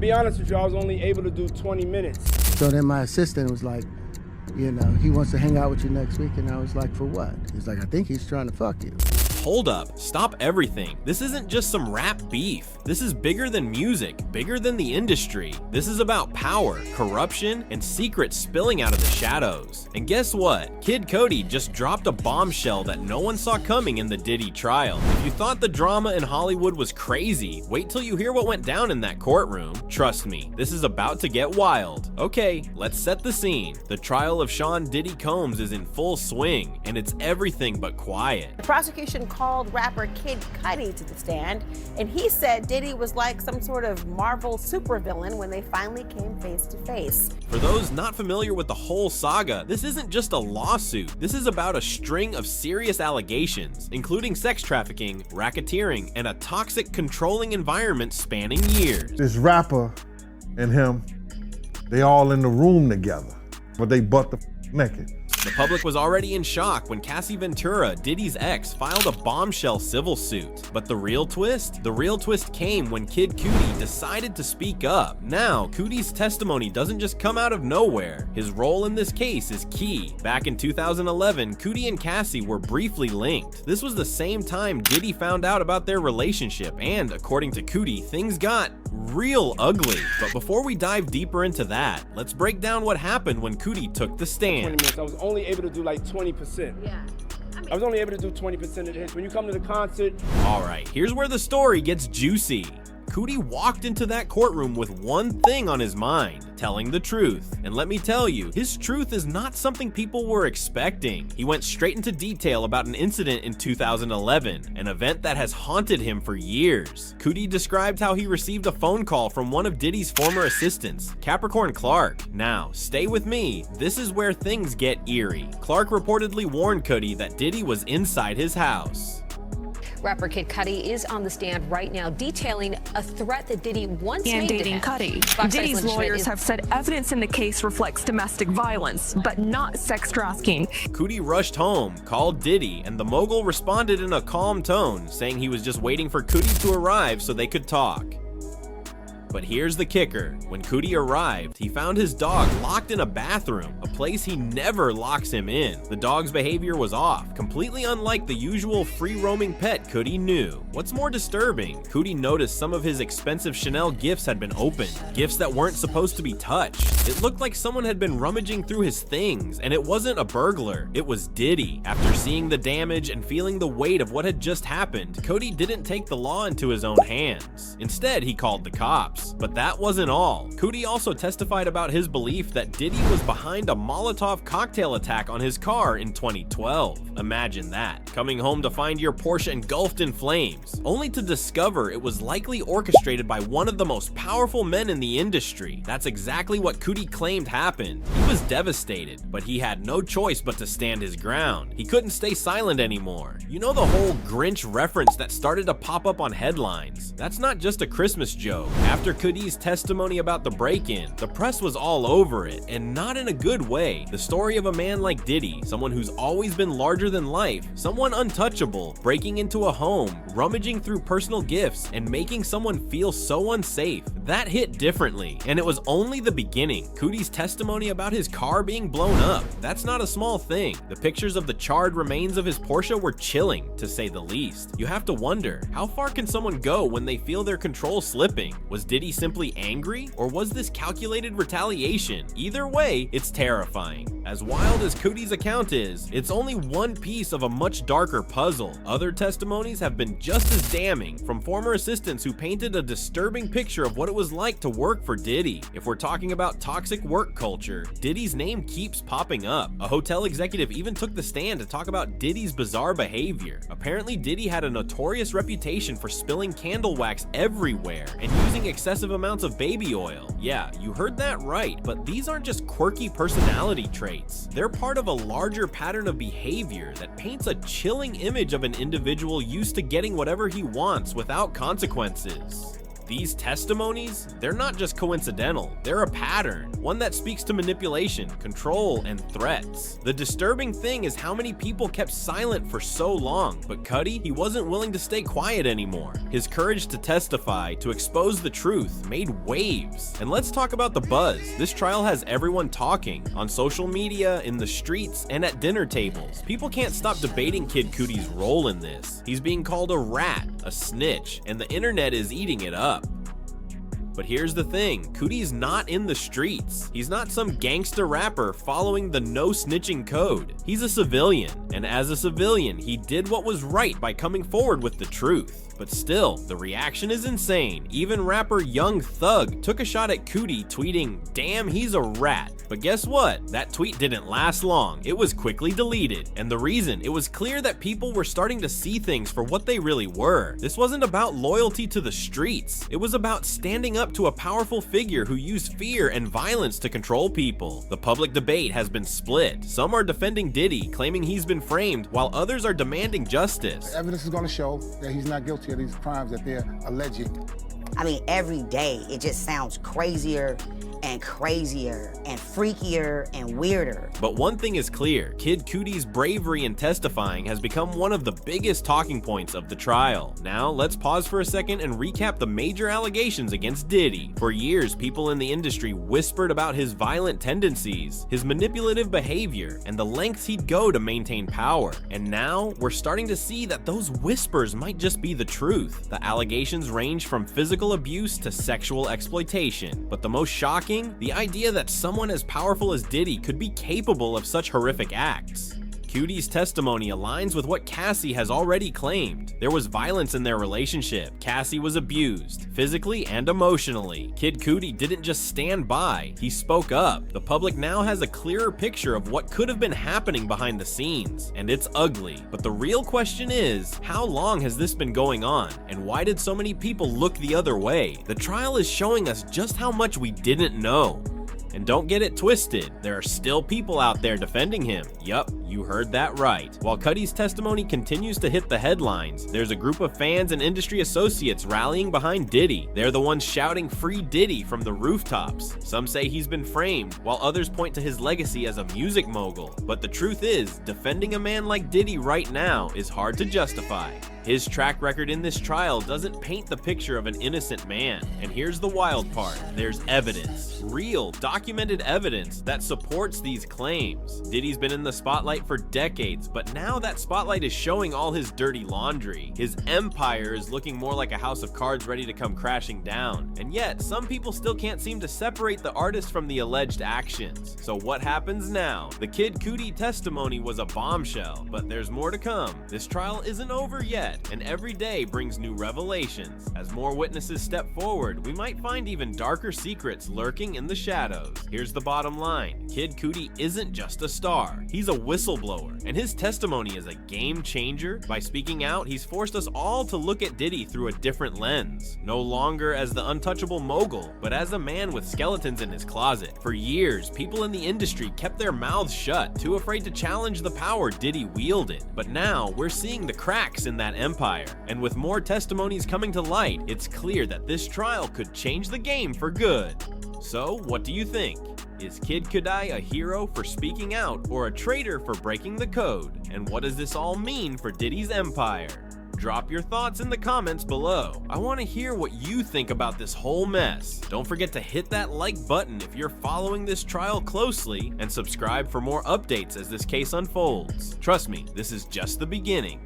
be honest with you, I was only able to do 20 minutes. So then my assistant was like, you know, he wants to hang out with you next week. And I was like, for what? He's like, I think he's trying to fuck you. Hold up, stop everything. This isn't just some rap beef. This is bigger than music, bigger than the industry. This is about power, corruption, and secrets spilling out of the shadows. And guess what? Kid Cudi just dropped a bombshell that no one saw coming in the Diddy trial. If you thought the drama in Hollywood was crazy, wait till you hear what went down in that courtroom. Trust me, this is about to get wild. Okay, let's set the scene. The trial of Sean Diddy Combs is in full swing, and it's everything but quiet. The prosecution called rapper Kid Cudi to the stand, and he said Diddy was like some sort of Marvel supervillain when they finally came face to face. For those not familiar with the whole saga, this isn't just a lawsuit. This is about a string of serious allegations, including sex trafficking, racketeering, and a toxic, controlling environment spanning years. This rapper and him, they all in the room together, but they butt the naked. The public was already in shock when Cassie Ventura, Diddy's ex, filed a bombshell civil suit. But the real twist? The real twist came when Kid Cudi decided to speak up. Now, Cudi's testimony doesn't just come out of nowhere. His role in this case is key. Back in 2011, Cudi and Cassie were briefly linked. This was the same time Diddy found out about their relationship, and according to Cudi, things got real ugly. But before we dive deeper into that, let's break down what happened when Cudi took the stand. 20 minutes. I was only able to do like 20%. Yeah. I was only able to do 20% of the hits. When you come to the concert, All right, here's where the story gets juicy. Cudi walked into that courtroom with one thing on his mind: telling the truth. And let me tell you, his truth is not something people were expecting. He went straight into detail about an incident in 2011, an event that has haunted him for years. Cudi described how he received a phone call from one of Diddy's former assistants, Capricorn Clark. Now, stay with me, this is where things get eerie. Clark reportedly warned Cudi that Diddy was inside his house. Rapper Kid Cudi is on the stand right now detailing a threat that Diddy once made to him. Cudi. Diddy's lawyers have said evidence in the case reflects domestic violence, but not sex trafficking. Cudi rushed home, called Diddy, and the mogul responded in a calm tone, saying he was just waiting for Cudi to arrive so they could talk. But here's the kicker. When Cudi arrived, he found his dog locked in a bathroom, a place he never locks him in. The dog's behavior was off, completely unlike the usual free-roaming pet Cudi knew. What's more disturbing, Cudi noticed some of his expensive Chanel gifts had been opened, gifts that weren't supposed to be touched. It looked like someone had been rummaging through his things, and it wasn't a burglar, it was Diddy. After seeing the damage and feeling the weight of what had just happened, Cudi didn't take the law into his own hands. Instead, he called the cops. But that wasn't all. Cudi also testified about his belief that Diddy was behind a Molotov cocktail attack on his car in 2012. Imagine that, coming home to find your Porsche engulfed in flames, only to discover it was likely orchestrated by one of the most powerful men in the industry. That's exactly what Cudi claimed happened. He was devastated, but he had no choice but to stand his ground. He couldn't stay silent anymore. You know the whole Grinch reference that started to pop up on headlines? That's not just a Christmas joke. After Cudi's testimony about the break-in, the press was all over it, and not in a good way. The story of a man like Diddy, someone who's always been larger than life, someone untouchable, breaking into a home, rummaging through personal gifts, and making someone feel so unsafe, that hit differently. And it was only the beginning. Cudi's testimony about his car being blown up, that's not a small thing. The pictures of the charred remains of his Porsche were chilling, to say the least. You have to wonder, how far can someone go when they feel their control slipping? Was Diddy simply angry, or was this calculated retaliation? Either way, it's terrifying. As wild as Cudi's account is, it's only one piece of a much darker puzzle. Other testimonies have been just as damning, from former assistants who painted a disturbing picture of what it was like to work for Diddy. If we're talking about toxic work culture, Diddy's name keeps popping up. A hotel executive even took the stand to talk about Diddy's bizarre behavior. Apparently, Diddy had a notorious reputation for spilling candle wax everywhere and using excessive amounts of baby oil. Yeah, you heard that right, but these aren't just quirky personality traits. They're part of a larger pattern of behavior that paints a chilling image of an individual used to getting whatever he wants without consequences. These testimonies, they're not just coincidental, they're a pattern, one that speaks to manipulation, control, and threats. The disturbing thing is how many people kept silent for so long, but Cudi, he wasn't willing to stay quiet anymore. His courage to testify, to expose the truth, made waves. And let's talk about the buzz. This trial has everyone talking, on social media, in the streets, and at dinner tables. People can't stop debating Kid Cudi's role in this. He's being called a rat, a snitch, and the internet is eating it up. But here's the thing, Cudi's not in the streets. He's not some gangster rapper following the no snitching code. He's a civilian, and as a civilian, he did what was right by coming forward with the truth. But still, the reaction is insane. Even rapper Young Thug took a shot at Cudi, tweeting, "Damn, he's a rat." But guess what? That tweet didn't last long. It was quickly deleted. And the reason, it was clear that people were starting to see things for what they really were. This wasn't about loyalty to the streets. It was about standing up to a powerful figure who used fear and violence to control people. The public debate has been split. Some are defending Diddy, claiming he's been framed, while others are demanding justice. Evidence is going to show that he's not guilty of these crimes that they're alleging. I mean, every day it just sounds crazier and crazier and freakier and weirder. But one thing is clear, Kid Cudi's bravery in testifying has become one of the biggest talking points of the trial. Now, let's pause for a second and recap the major allegations against Diddy. For years, people in the industry whispered about his violent tendencies, his manipulative behavior, and the lengths he'd go to maintain power. And now, we're starting to see that those whispers might just be the truth. The allegations range from physical abuse to sexual exploitation. But the most shocking, the idea that someone as powerful as Diddy could be capable of such horrific acts. Cudi's testimony aligns with what Cassie has already claimed. There was violence in their relationship. Cassie was abused, physically and emotionally. Kid Cudi didn't just stand by, he spoke up. The public now has a clearer picture of what could have been happening behind the scenes, and it's ugly. But the real question is, how long has this been going on, and why did so many people look the other way? The trial is showing us just how much we didn't know. And don't get it twisted, there are still people out there defending him. Yup, you heard that right. While Cudi's testimony continues to hit the headlines, there's a group of fans and industry associates rallying behind Diddy. They're the ones shouting "Free Diddy" from the rooftops. Some say he's been framed, while others point to his legacy as a music mogul. But the truth is, defending a man like Diddy right now is hard to justify. His track record in this trial doesn't paint the picture of an innocent man. And here's the wild part, there's evidence, real, documented evidence that supports these claims. Diddy's been in the spotlight for decades, but now that spotlight is showing all his dirty laundry. His empire is looking more like a house of cards ready to come crashing down. And yet, some people still can't seem to separate the artist from the alleged actions. So what happens now? The Kid Cudi testimony was a bombshell, but there's more to come. This trial isn't over yet, and every day brings new revelations. As more witnesses step forward, we might find even darker secrets lurking in the shadows. Here's the bottom line, Kid Cudi isn't just a star, he's a whistleblower, and his testimony is a game changer. By speaking out, he's forced us all to look at Diddy through a different lens, no longer as the untouchable mogul, but as a man with skeletons in his closet. For years, people in the industry kept their mouths shut, too afraid to challenge the power Diddy wielded. But now, we're seeing the cracks in that empire, and with more testimonies coming to light, it's clear that this trial could change the game for good. So, what do you think? Is Kid Cudi a hero for speaking out or a traitor for breaking the code? And what does this all mean for Diddy's empire? Drop your thoughts in the comments below. I want to hear what you think about this whole mess. Don't forget to hit that like button if you're following this trial closely, and subscribe for more updates as this case unfolds. Trust me, this is just the beginning.